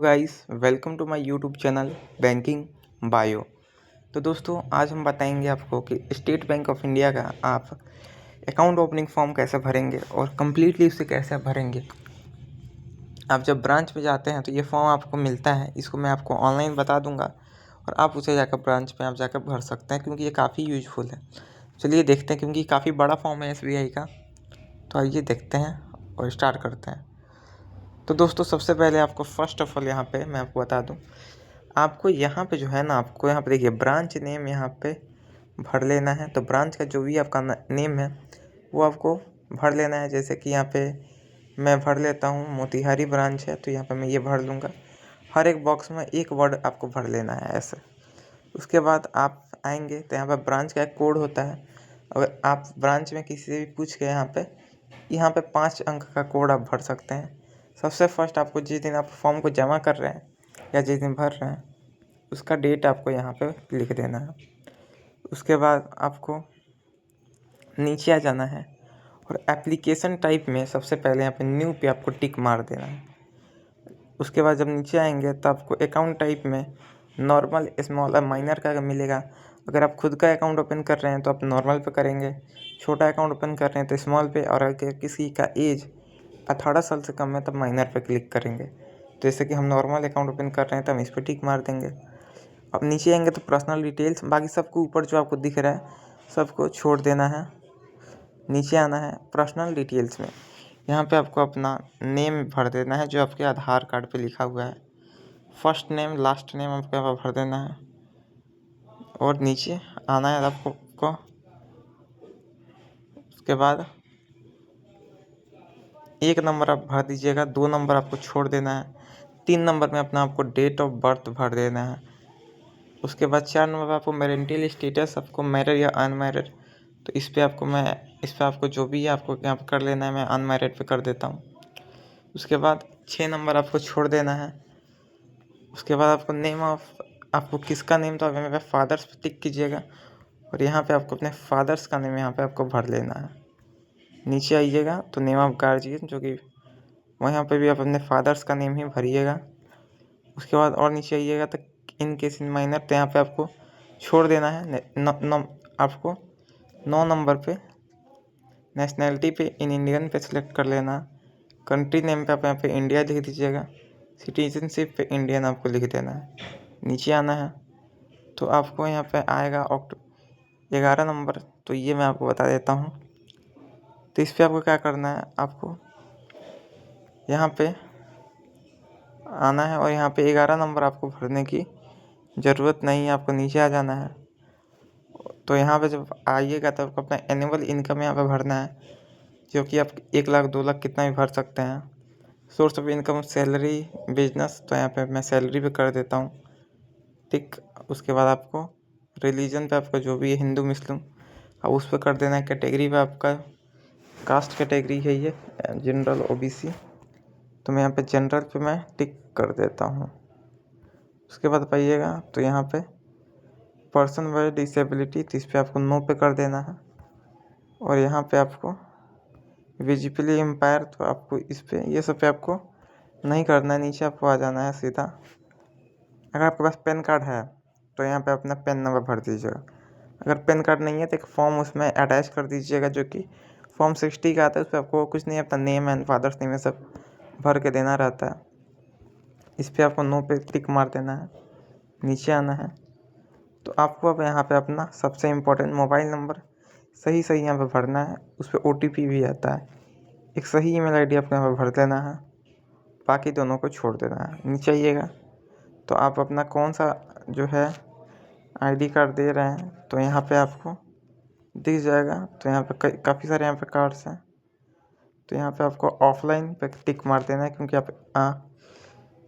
Guys, welcome to my YouTube channel banking bio. तो दोस्तों, आज हम बताएंगे आपको कि स्टेट बैंक ऑफ इंडिया का आप अकाउंट ओपनिंग फॉर्म कैसे भरेंगे और कम्प्लीटली उसे कैसे भरेंगे। आप जब ब्रांच पे जाते हैं तो ये फॉर्म आपको मिलता है। इसको मैं आपको ऑनलाइन बता दूंगा और आप उसे जाकर ब्रांच पे आप जाकर भर सकते हैं, क्योंकि ये काफ़ी यूजफुल है। चलिए देखते हैं, क्योंकि काफ़ी बड़ा फॉर्म है SBI का। तो आइए देखते हैं और स्टार्ट करते हैं। तो दोस्तों, सबसे पहले आपको फर्स्ट ऑफ ऑल यहाँ पे मैं आपको बता दूँ, आपको यहाँ पे जो है ना, आपको यहाँ पे देखिए ब्रांच नेम यहाँ पे भर लेना है। तो ब्रांच का जो भी आपका नेम है वो आपको भर लेना है। जैसे कि यहाँ पे मैं भर लेता हूँ, मोतिहारी ब्रांच है, तो यहाँ पे मैं ये भर लूँगा। हर एक बॉक्स में एक वर्ड आपको भर लेना है ऐसे। उसके बाद आप आएंगे तो यहाँ पर ब्रांच का एक कोड होता है। अगर आप ब्रांच में किसी से भी पूछ के यहाँ पे 5 अंक का कोड आप भर सकते हैं। सबसे फर्स्ट आपको जिस दिन आप फॉर्म को जमा कर रहे हैं या जिस दिन भर रहे हैं उसका डेट आपको यहाँ पे लिख देना है। उसके बाद आपको नीचे आ जाना है और एप्लीकेशन टाइप में सबसे पहले यहाँ पे न्यू पे आपको टिक मार देना है। उसके बाद जब नीचे आएंगे तो आपको अकाउंट टाइप में नॉर्मल, स्मॉल और माइनर का मिलेगा। अगर आप खुद का अकाउंट ओपन कर रहे हैं तो आप नॉर्मल पे करेंगे, छोटा अकाउंट ओपन कर रहे हैं तो स्मॉल पे, और अगर किसी का एज 18 साल से कम है तब माइनर पे क्लिक करेंगे। तो जैसे कि हम नॉर्मल अकाउंट ओपन कर रहे हैं तो हम इस पर टिक मार देंगे। अब नीचे आएंगे तो पर्सनल डिटेल्स, बाकी सबको ऊपर जो आपको दिख रहा है सबको छोड़ देना है। नीचे आना है पर्सनल डिटेल्स में, यहाँ पे आपको अपना नेम भर देना है जो आपके आधार कार्ड पे लिखा हुआ है। फर्स्ट नेम लास्ट नेम आपको यहाँ पर भर देना है और नीचे आना है आपको। उसके बाद 1 नंबर आप भर दीजिएगा, 2 नंबर आपको छोड़ देना है, 3 नंबर में अपना आपको डेट ऑफ बर्थ भर देना है। उसके बाद 4 नंबर आपको मैरिटल स्टेटस, आपको मैरिड या अनमैरिड, तो इस पर आपको जो भी है आपको यहाँ पर कर लेना है। मैं अनमैरिड पे कर देता हूँ। उसके बाद 6 नंबर आपको छोड़ देना है। उसके बाद आपको नेम ऑफ, आपको किसका नेम, तो मेरे फादर्स पे टिक कीजिएगा और यहाँ पे आपको अपने फादर्स का नेम यहाँ पे आपको भर लेना है। नीचे आइएगा तो नेम ऑफ गार्जियन, जो कि वहाँ पे भी आप अपने फादर्स का नेम ही भरिएगा। उसके बाद और नीचे आइएगा तो इन केस इन माइनर, तो यहाँ पे आपको छोड़ देना है। आपको 9 नंबर पे नेशनैलिटी पे इन इंडियन पे सिलेक्ट कर लेना। कंट्री नेम पे आप यहाँ पे इंडिया लिख दीजिएगा। सिटीजनशिप पे इंडियन आपको लिख देना है। नीचे आना है तो आपको यहाँ पे आएगा 11 नंबर, तो ये मैं आपको बता देता हूँ। तो इस पर आपको क्या करना है, आपको यहाँ पे आना है और यहाँ पे 11 नंबर आपको भरने की ज़रूरत नहीं है, आपको नीचे आ जाना है। तो यहाँ पे जब आइएगा तो आपको अपना एनुअल इनकम यहाँ पे भरना है, जो कि आप 1 लाख 2 लाख कितना भी भर सकते हैं। Source of income salary business, तो यहाँ पे मैं सैलरी पे कर देता हूँ टिक। उसके बाद आपको रिलीजन पे आपका जो भी है, हिंदू मुस्लिम, अब उस पर कर देना है। कैटेगरी पे आपका कास्ट कैटेगरी है ये जनरल OBC, तो मैं यहाँ पे जनरल पे मैं टिक कर देता हूँ। उसके बाद पाइएगा तो यहाँ पे पर्सन विद डिसेबिलिटी, तो इस पर आपको नो पे कर देना है। और यहाँ पे आपको विजिबली इम्पायर, तो आपको इस पे, ये सब पे आपको नहीं करना है। नीचे आपको आ जाना है सीधा। अगर आपके पास पैन कार्ड है तो यहाँ पे अपना पैन नंबर भर दीजिएगा। अगर पैन कार्ड नहीं है तो एक फॉर्म उसमें अटैच कर दीजिएगा, जो कि फॉर्म 60 का आता है। उस पर आपको कुछ नहीं, अपना नेम एंड फादर्स नेम सब भर के देना रहता है। इस पर आपको नो पे टिक मार देना है। नीचे आना है तो आपको अब यहाँ पे अपना सबसे इम्पोर्टेंट मोबाइल नंबर सही यहाँ पे भरना है। उस पर OTP भी आता है। एक सही email ID आपको यहाँ पे भर देना है, बाकी दोनों को छोड़ देना है। नीचे आइएगा तो आप अपना कौन सा जो है ID कार्ड दे रहे हैं तो यहाँ पे आपको दिख जाएगा। तो यहाँ पे काफ़ी सारे यहाँ पे कार्ड्स हैं, तो यहाँ पे आपको ऑफलाइन पे टिक मार देना है, क्योंकि आप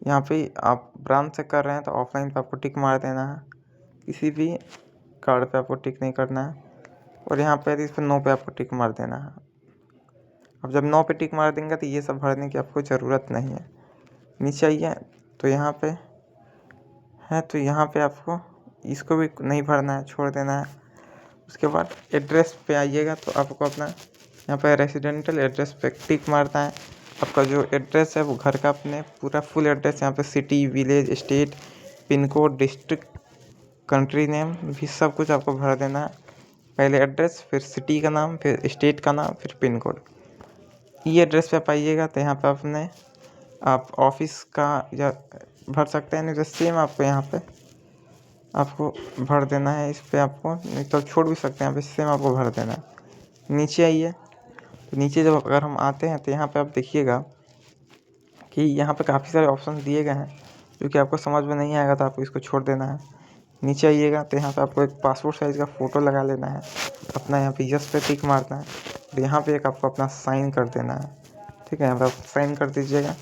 यहाँ पे आप ब्रांच से कर रहे हैं तो ऑफलाइन पे आपको टिक मार देना है। किसी भी कार्ड पे आपको टिक नहीं करना है। और यहाँ पे इस पर नो पे आपको टिक मार देना है। अब जब नो पे टिक मार देंगे तो ये सब भरने की आपको ज़रूरत नहीं है। नीचे आइए तो यहाँ पे है, तो यहाँ पे आपको इसको भी नहीं भरना है, छोड़ देना है। उसके बाद एड्रेस पे आइएगा तो आपको अपना यहाँ पे रेसिडेंटल एड्रेस पे टिक मारना है। आपका जो एड्रेस है वो घर का अपने पूरा फुल एड्रेस, यहाँ पे city, village, state, pin code, district, country name भी सब कुछ आपको भर देना है। पहले एड्रेस, फिर सिटी का नाम, फिर स्टेट का नाम, फिर पिन कोड। ये एड्रेस पे पाइएगा तो यहाँ पे अपने आप ऑफिस का या भर सकते हैं, नहीं तो सेम आपको यहाँ पे आपको भर देना है। इस पे आपको नहीं तो छोड़ भी सकते हैं, यहाँ पे सेम आपको भर देना है। नीचे आइए, तो नीचे जब अगर हम आते हैं तो यहाँ पे आप देखिएगा कि यहाँ पे काफ़ी सारे ऑप्शन दिए गए हैं, क्योंकि आपको समझ में नहीं आएगा तो आपको इसको छोड़ देना है। नीचे आइएगा तो यहाँ पे आपको एक पासपोर्ट साइज़ का फ़ोटो लगा लेना है, अपना यहाँ पे यस पे टिक मारना है, और यहाँ पे एक आपको अपना साइन कर देना है। ठीक है, यहाँ पे आप साइन कर दीजिएगा,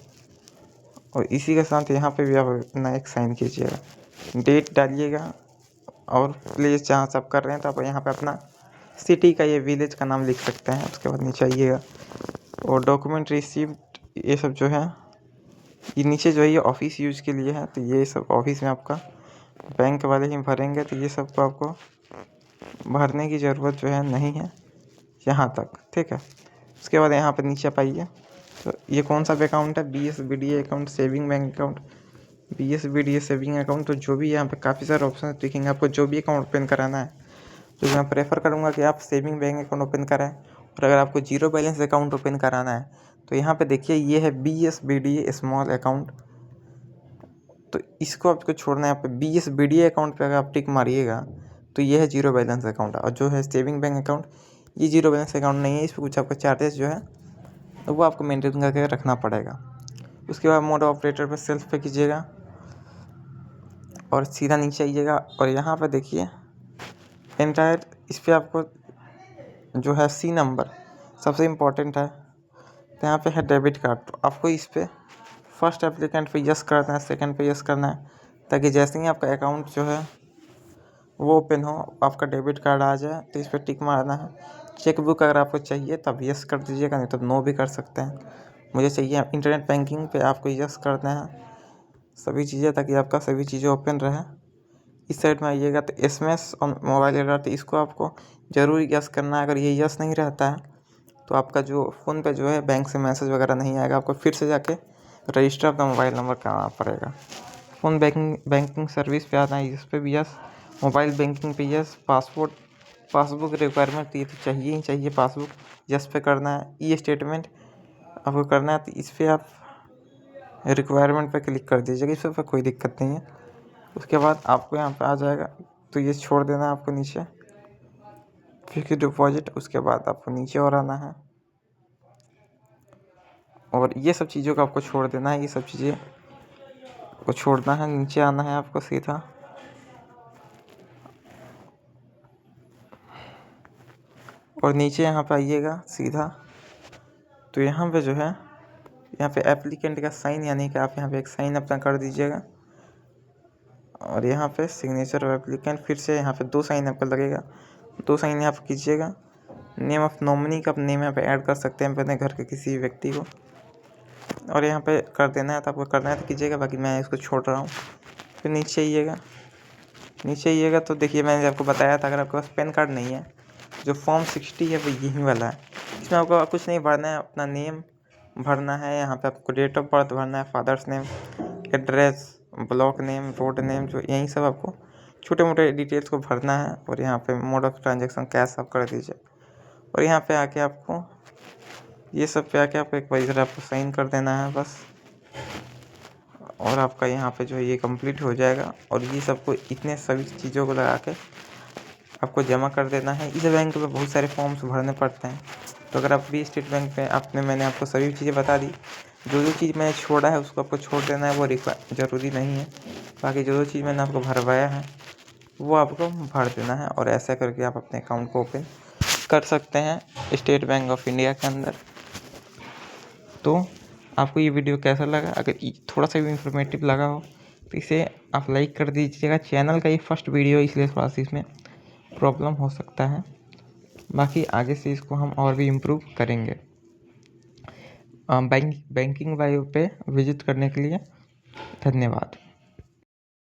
और इसी के साथ यहाँ पे भी आप अपना एक साइन कीजिएगा, डेट डालिएगा, और प्लेस जहाँ से आप कर रहे हैं तो आप यहाँ पे अपना सिटी का, ये विलेज का नाम लिख सकते हैं। उसके बाद नीचे आइएगा और डॉक्यूमेंट रिसीव्ड, ये सब जो है ये नीचे जो है ये ऑफिस यूज़ के लिए है, तो ये सब ऑफिस में आपका बैंक वाले ही भरेंगे, तो ये सब तो आपको भरने की ज़रूरत जो है नहीं है यहाँ तक। ठीक है, उसके बाद यहाँ पर नीचे पाइए, तो ये कौन सा अकाउंट है, BSBDA account, saving bank account, BSBDA saving account. तो जो भी यहाँ पे काफ़ी सारे ऑप्शन दिखेंगे, आपको जो भी अकाउंट ओपन कराना है, तो मैं प्रेफर करूँगा कि आप सेविंग बैंक अकाउंट ओपन कराएं। और अगर आपको जीरो बैलेंस अकाउंट ओपन कराना है तो यहाँ पे देखिए ये है BSBDA स्मॉल अकाउंट, तो इसको आपको छोड़ना है। यहाँ पे BSBDA अकाउंट पे अगर आप टिक मारिएगा तो ये है जीरो बैलेंस अकाउंट, और जो है सेविंग बैंक अकाउंट ये जीरो बैलेंस अकाउंट नहीं है, इस पर कुछ आपका चार्जेस जो है तो वो आपको मेंटेन करके रखना पड़ेगा। उसके बाद मोड ऑपरेटर पे सेल्फ पे कीजिएगा और सीधा नीचे आइएगा, और यहाँ पे देखिए एंटायर, इस पर आपको जो है C नंबर सबसे इम्पोर्टेंट है, तो यहाँ पे है डेबिट कार्ड, तो आपको इस पर फर्स्ट एप्लीकेंट पे यस करना है, सेकंड पे यस करना है, ताकि जैसे ही आपका अकाउंट जो है वो ओपन हो, आपका डेबिट कार्ड आ जाए, तो इस पर टिक मारना है। चेक बुक अगर आपको चाहिए तब यस कर दीजिएगा, नहीं तो नो भी कर सकते हैं। मुझे चाहिए इंटरनेट बैंकिंग पे आपको यस करना है सभी चीज़ें, ताकि आपका सभी चीज़ें ओपन रहे। इस साइड में आइएगा तो SMS और मोबाइल एड्रेस, तो इसको आपको ज़रूर यस करना है। अगर ये यस नहीं रहता है तो आपका जो फ़ोन पे जो है बैंक से मैसेज वगैरह नहीं आएगा, आपको फिर से जाके रजिस्टर अपना मोबाइल नंबर कराना पड़ेगा। फ़ोन बैंकिंग सर्विस पे आना है, इस पर भी यस, मोबाइल बैंकिंग पे यस, पासबुक रिक्वायरमेंट ये तो चाहिए ही चाहिए, पासबुक यस पे करना है। ई स्टेटमेंट आपको करना है, तो इस पर आप रिक्वायरमेंट पे क्लिक कर दीजिएगा, इस पर कोई दिक्कत नहीं है। उसके बाद आपको यहाँ पे आ जाएगा, तो ये छोड़ देना है आपको नीचे फिक्स डिपॉजिट। उसके बाद आपको नीचे और आना है, और ये सब चीज़ों को आपको छोड़ देना है, ये सब चीज़ें को छोड़ना है। नीचे आना है आपको सीधा, और नीचे यहाँ पे आइएगा सीधा, तो यहाँ पे जो है यहाँ पे एप्लीकेंट का साइन, यानी कि आप यहाँ पे एक साइन अपना कर दीजिएगा, और यहाँ पे सिग्नेचर ऑफ एप्लीकेंट, फिर से यहाँ पे 2 साइन आपका लगेगा, 2 साइन यहाँ पे कीजिएगा। नेम ऑफ नॉमिनी का नेम यहाँ पे ऐड कर सकते हैं अपने घर के किसी व्यक्ति को, और यहाँ पे कर देना है, तो आपको करना है तो कीजिएगा, बाकी मैं इसको छोड़ रहा हूँ। फिर नीचे आइएगा तो देखिए मैंने आपको बताया था, अगर आपके पास पैन कार्ड नहीं है, जो फॉर्म 60 है वो यही वाला है। इसमें आपको कुछ नहीं भरना है, अपना नेम भरना है, यहाँ पे आपको डेट ऑफ बर्थ भरना है, father's name, address, block name, road name, जो यही सब आपको छोटे मोटे डिटेल्स को भरना है। और यहाँ पे मोड ऑफ ट्रांजेक्शन कैश आप कर दीजिए, और यहाँ पे आके आपको ये सब पे आके आपको एक बार इधर आपको साइन कर देना है बस, और आपका यहाँ पे जो है ये कंप्लीट हो जाएगा। और ये सबको इतने सभी चीज़ों को लगा के आपको जमा कर देना है। इस बैंक में बहुत सारे फॉर्म्स भरने पड़ते हैं, तो अगर आप भी स्टेट बैंक में मैंने आपको सभी चीज़ें बता दी। जो चीज़ मैंने छोड़ा है उसको आपको छोड़ देना है, वो ज़रूरी नहीं है। बाकी जो चीज़ मैंने आपको भरवाया है वो आपको भर देना है, और ऐसा करके आप अपने अकाउंट को ओपन कर सकते हैं स्टेट बैंक ऑफ इंडिया के अंदर। तो आपको ये वीडियो कैसा लगा? अगर थोड़ा सा भी इंफॉर्मेटिव लगा हो तो इसे आप लाइक कर दीजिएगा। चैनल का ये फर्स्ट वीडियो इसलिए थोड़ा सा इसमें प्रॉब्लम हो सकता है, बाकी आगे से इसको हम और भी इम्प्रूव करेंगे। बैंकिंग वाइव पे विजिट करने के लिए धन्यवाद।